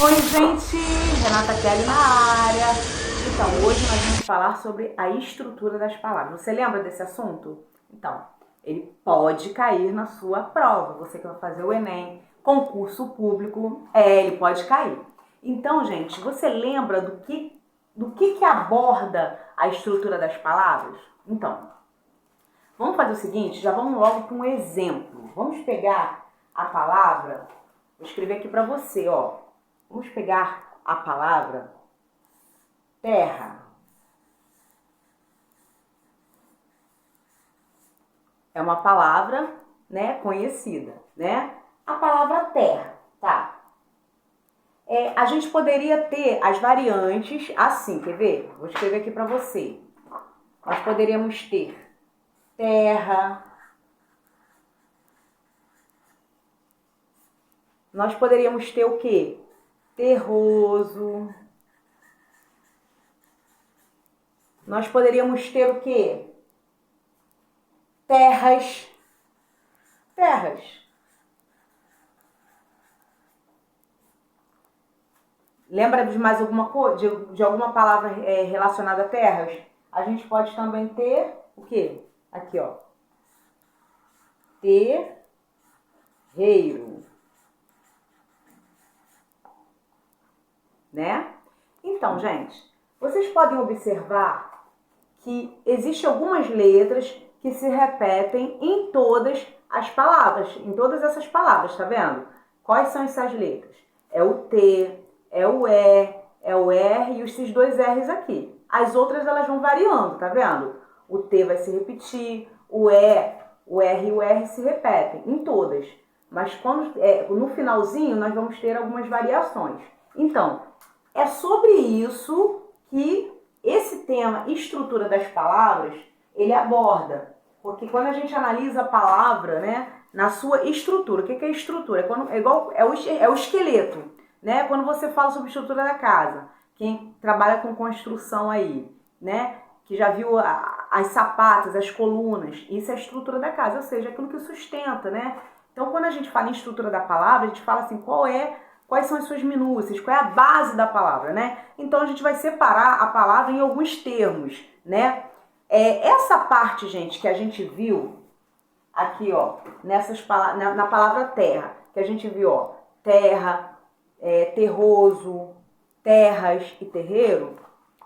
Oi, gente! Renata Kelly na área. Então, hoje nós vamos falar sobre a estrutura das palavras. Você lembra desse assunto? Então, ele pode cair na sua prova. Você que vai fazer o Enem, concurso público, ele pode cair. Então, gente, você lembra do que aborda a estrutura das palavras? Então, vamos fazer o seguinte, já vamos logo para um exemplo. Vamos pegar a palavra, vou escrever aqui para você, ó. Vamos pegar a palavra terra. É uma palavra, né, conhecida, né? A palavra terra, tá? A gente poderia ter as variantes assim, quer ver? Vou escrever aqui para você. Nós poderíamos ter terra. Nós poderíamos ter o quê? Terroso. Nós poderíamos ter o quê? Terras. Terras. Lembra de mais alguma coisa, de alguma palavra relacionada a terras? A gente pode também ter o quê? Aqui, ó. Terreiro. Né? Então, gente, vocês podem observar que existem algumas letras que se repetem em todas as palavras, em todas essas palavras, tá vendo? Quais são essas letras? É o T, é o E, é o R e esses dois R's aqui. As outras elas vão variando, tá vendo? O T vai se repetir, o E, o R e o R se repetem em todas. Mas quando, no finalzinho nós vamos ter algumas variações. Então, é sobre isso que esse tema, estrutura das palavras, ele aborda. Porque quando a gente analisa a palavra, né, na sua estrutura, o que é estrutura? É o esqueleto, né? Quando você fala sobre estrutura da casa, quem trabalha com construção aí, né, que já viu as sapatas, as colunas, isso é a estrutura da casa, ou seja, aquilo que sustenta, né? Então, quando a gente fala em estrutura da palavra, a gente fala assim, quais são as suas minúcias, qual é a base da palavra, né? Então a gente vai separar a palavra em alguns termos, né? Essa parte, gente, que a gente viu aqui, ó, na palavra terra, que a gente viu, ó, terra, terroso, terras e terreiro.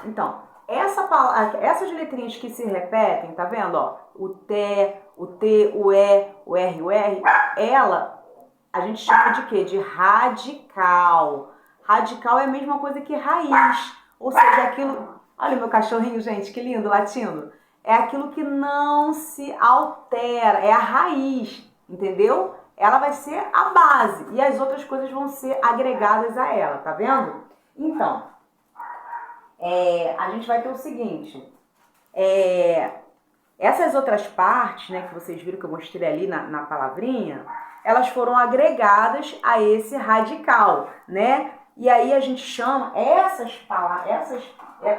Então, essas letrinhas que se repetem, tá vendo, ó? O T, o E, o R, o R, a gente chama de quê? De radical. Radical é a mesma coisa que raiz. Ou seja, aquilo... Olha o meu cachorrinho, gente, que lindo, latindo. É aquilo que não se altera, é a raiz, entendeu? Ela vai ser a base e as outras coisas vão ser agregadas a ela, tá vendo? Então, a gente vai ter o seguinte... essas outras partes, né, que vocês viram que eu mostrei ali na palavrinha, elas foram agregadas a esse radical, né? E aí a gente chama essas palavras,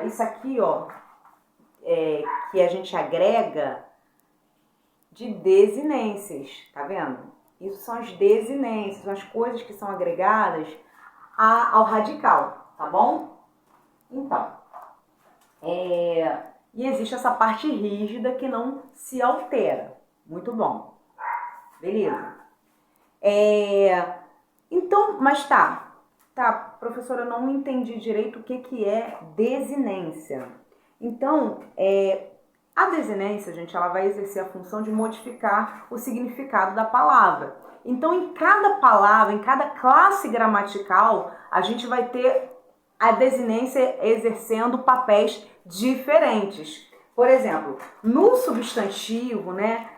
isso aqui, ó, que a gente agrega de desinências, tá vendo? Isso são as desinências, são as coisas que são agregadas ao radical, tá bom? Então, e existe essa parte rígida que não se altera. Muito bom. Beleza. Então, mas professora, eu não entendi direito o que é desinência. Então, a desinência, gente, ela vai exercer a função de modificar o significado da palavra. Então, em cada palavra, em cada classe gramatical, a gente vai ter a desinência exercendo papéis diferentes. Por exemplo, no substantivo, né,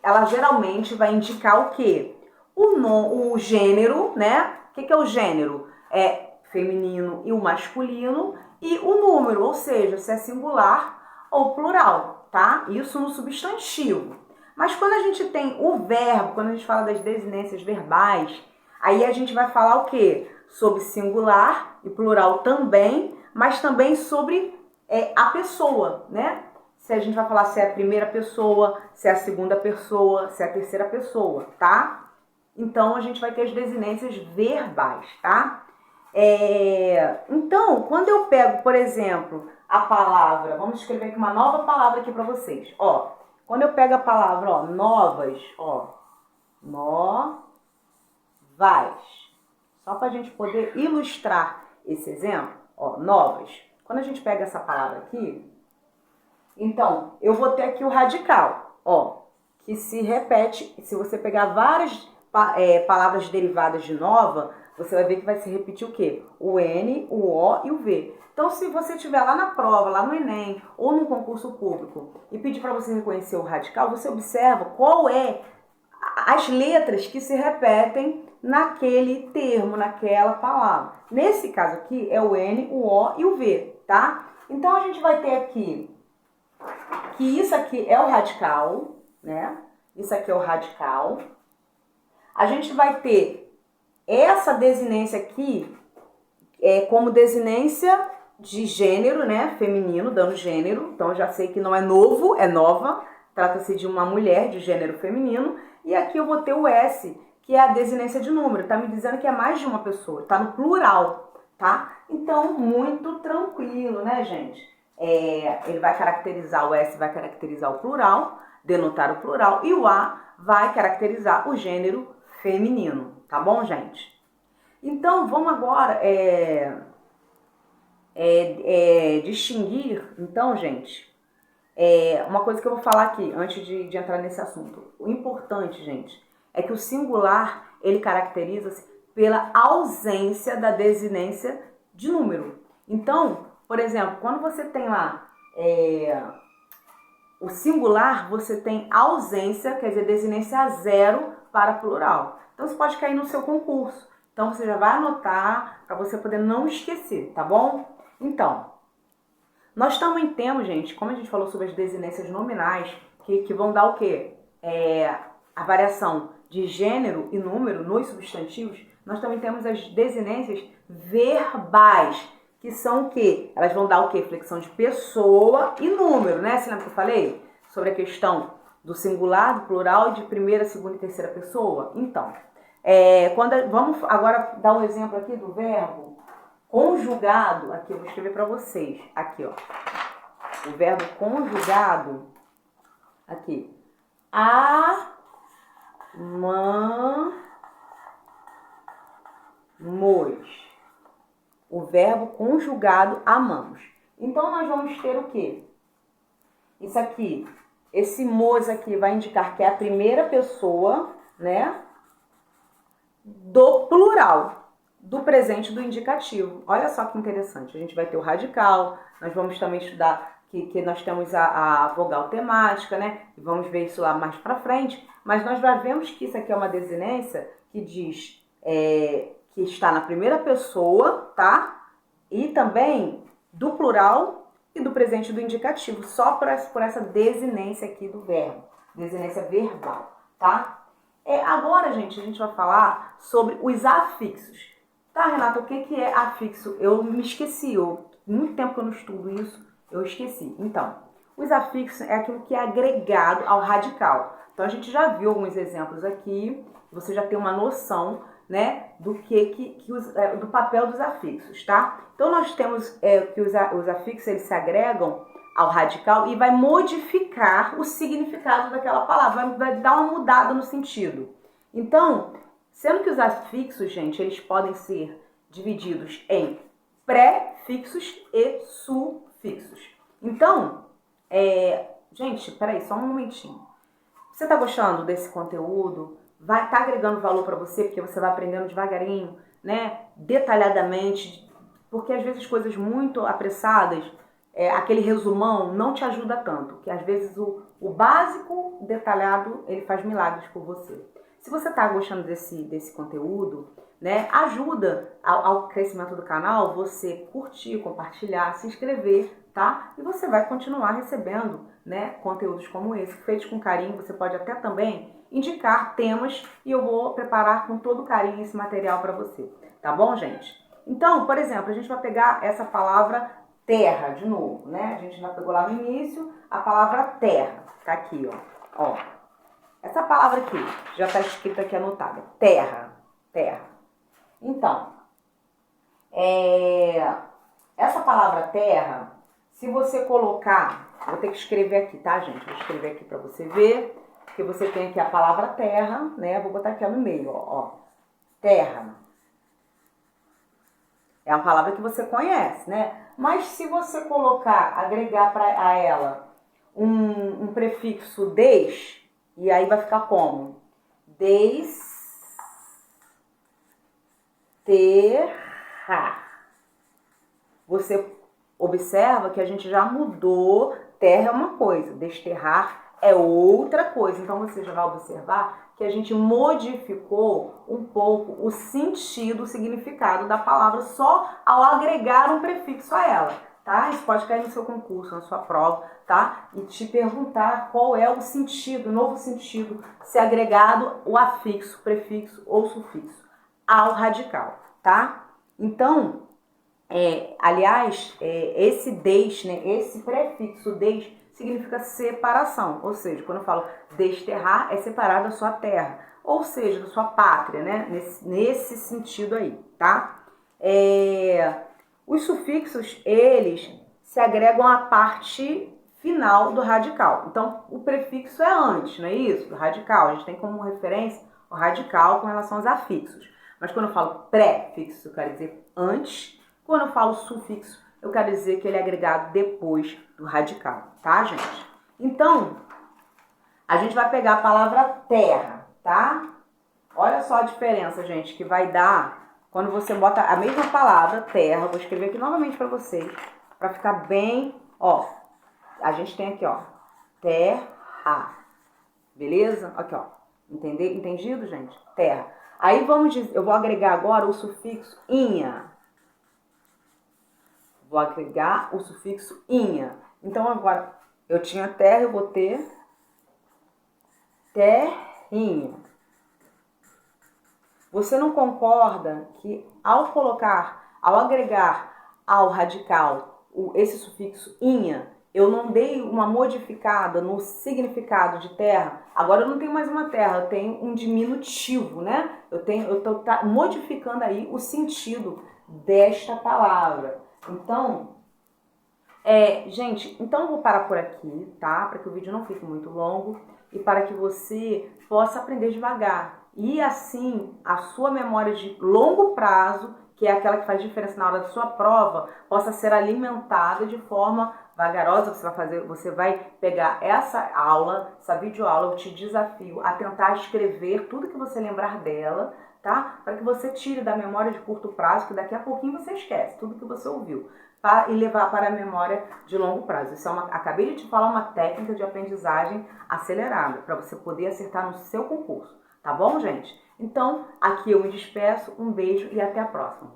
ela geralmente vai indicar o quê? O gênero, né? O que é o gênero? É feminino e o masculino, e o número, ou seja, se é singular ou plural, tá? Isso no substantivo. Mas quando a gente tem o verbo, quando a gente fala das desinências verbais, aí a gente vai falar o quê? Sobre singular e plural também, mas também sobre a pessoa, né? Se a gente vai falar se é a primeira pessoa, se é a segunda pessoa, se é a terceira pessoa, tá? Então, a gente vai ter as desinências verbais, tá? Então, quando eu pego, por exemplo, a palavra, vamos escrever aqui uma nova palavra aqui para vocês. Ó, quando eu pego a palavra, ó, novas, ó, novas, só para a gente poder ilustrar esse exemplo, ó, novas. Quando a gente pega essa palavra aqui, então, eu vou ter aqui o radical, ó, que se repete, se você pegar várias palavras derivadas de nova, você vai ver que vai se repetir o quê? O N, o O e o V. Então, se você estiver lá na prova, lá no Enem, ou no concurso público, e pedir para você reconhecer o radical, você observa qual é as letras que se repetem naquele termo, naquela palavra. Nesse caso aqui, é o N, o O e o V, tá? Então, a gente vai ter aqui que isso aqui é o radical, né? Isso aqui é o radical. A gente vai ter essa desinência aqui como desinência de gênero, né? Feminino, dando gênero. Então, eu já sei que não é novo, é nova. Trata-se de uma mulher de gênero feminino. E aqui eu vou ter o S, que é a desinência de número. Tá me dizendo que é mais de uma pessoa. Tá no plural, tá? Então, muito tranquilo, né, gente? Ele vai caracterizar, o S vai caracterizar o plural, denotar o plural, e o A vai caracterizar o gênero feminino, tá bom, gente? Então, vamos agora distinguir, então, gente, uma coisa que eu vou falar aqui, antes de entrar nesse assunto. O importante, gente, é que o singular, ele caracteriza-se pela ausência da desinência de número. Então, por exemplo, quando você tem lá o singular, você tem ausência, quer dizer, desinência zero para plural. Então, isso pode cair no seu concurso. Então, você já vai anotar para você poder não esquecer, tá bom? Então, nós também temos, gente, como a gente falou sobre as desinências nominais, que vão dar o quê? A variação de gênero e número nos substantivos. Nós também temos as desinências verbais, que são o quê? Elas vão dar o quê? Flexão de pessoa e número, né? Você lembra que eu falei sobre a questão do singular, do plural, de primeira, segunda e terceira pessoa? Então, vamos agora dar um exemplo aqui do verbo conjugado. Aqui, eu vou escrever para vocês. Aqui, ó. O verbo conjugado. Aqui. Amamos. O verbo conjugado amamos. Então, nós vamos ter o quê? Isso aqui, esse mos aqui vai indicar que é a primeira pessoa, né? Do plural, do presente do indicativo. Olha só que interessante. A gente vai ter o radical, nós vamos também estudar que nós temos a vogal temática, né? E vamos ver isso lá mais pra frente. Mas nós já vemos que isso aqui é uma desinência que diz que está na primeira pessoa, tá? E também do plural e do presente do indicativo, só por essa desinência aqui do verbo, desinência verbal, tá? Agora, gente, a gente vai falar sobre os afixos. Tá, Renata, o que é afixo? Eu me esqueci, muito tempo que eu não estudo isso, eu esqueci. Então, os afixos é aquilo que é agregado ao radical. Então, a gente já viu alguns exemplos aqui, você já tem uma noção, né, do do papel dos afixos, tá? Então, nós temos que os afixos, eles se agregam ao radical e vai modificar o significado daquela palavra, vai dar uma mudada no sentido. Então, sendo que os afixos, gente, eles podem ser divididos em prefixos e sufixos. Então, gente, peraí, só um momentinho. Você tá gostando desse conteúdo? Vai estar agregando valor para você, porque você vai aprendendo devagarinho, né? Detalhadamente, porque às vezes coisas muito apressadas, aquele resumão não te ajuda tanto, que às vezes o básico detalhado, ele faz milagres por você. Se você está gostando desse conteúdo, né, ajuda ao crescimento do canal, você curtir, compartilhar, se inscrever, tá? E você vai continuar recebendo, né, conteúdos como esse, feitos com carinho. Você pode até também indicar temas e eu vou preparar com todo carinho esse material para você, tá bom, gente? Então, por exemplo, a gente vai pegar essa palavra terra de novo, né? A gente já pegou lá no início a palavra terra, tá aqui, ó. Essa palavra aqui, já está escrita aqui, anotada. Terra. Terra. Então, essa palavra terra, se você colocar... Vou ter que escrever aqui, tá, gente? Vou escrever aqui para você ver. Porque você tem aqui a palavra terra, né? Vou botar aqui no meio, ó. Terra. É uma palavra que você conhece, né? Mas se você colocar, agregar a ela um prefixo des, e aí vai ficar como? Desterrar. Você observa que a gente já mudou, terra é uma coisa, desterrar é outra coisa. Então você já vai observar que a gente modificou um pouco o sentido, o significado da palavra só ao agregar um prefixo a ela, tá? Isso pode cair no seu concurso, na sua prova, tá? E te perguntar qual é o sentido, o novo sentido, se agregado o afixo, prefixo ou sufixo ao radical, tá? Então, aliás, esse des, né, esse prefixo des significa separação, ou seja, quando eu falo desterrar, é separar da sua terra, ou seja, da sua pátria, né, nesse sentido aí, tá? Os sufixos, eles se agregam à parte final do radical, então o prefixo é antes, não é isso? Do radical, a gente tem como referência o radical com relação aos afixos, mas quando eu falo prefixo, eu quero dizer antes. Quando eu falo sufixo, eu quero dizer que ele é agregado depois do radical, tá, gente? Então, a gente vai pegar a palavra terra, tá? Olha só a diferença, gente, que vai dar quando você bota a mesma palavra, terra. Vou escrever aqui novamente para vocês, para ficar bem, ó. A gente tem aqui, ó, terra, beleza? Aqui, ó, entendido, gente? Terra. Aí vamos dizer, eu vou agregar agora o sufixo inha. Vou agregar o sufixo inha. Então, agora, eu tinha terra, eu vou ter terrinha. Você não concorda que ao agregar ao radical esse sufixo inha, eu não dei uma modificada no significado de terra? Agora eu não tenho mais uma terra, eu tenho um diminutivo, né? Eu tô modificando aí o sentido desta palavra. Então, gente, então eu vou parar por aqui, tá? Para que o vídeo não fique muito longo e para que você possa aprender devagar. E assim, a sua memória de longo prazo, que é aquela que faz diferença na hora da sua prova, possa ser alimentada de forma vagarosa. Você vai pegar essa aula, essa videoaula, eu te desafio a tentar escrever tudo que você lembrar dela, tá? Para que você tire da memória de curto prazo, que daqui a pouquinho você esquece tudo que você ouviu, e levar para a memória de longo prazo. Isso acabei de te falar, uma técnica de aprendizagem acelerada, para você poder acertar no seu concurso. Tá bom, gente? Então, aqui eu me despeço, um beijo e até a próxima.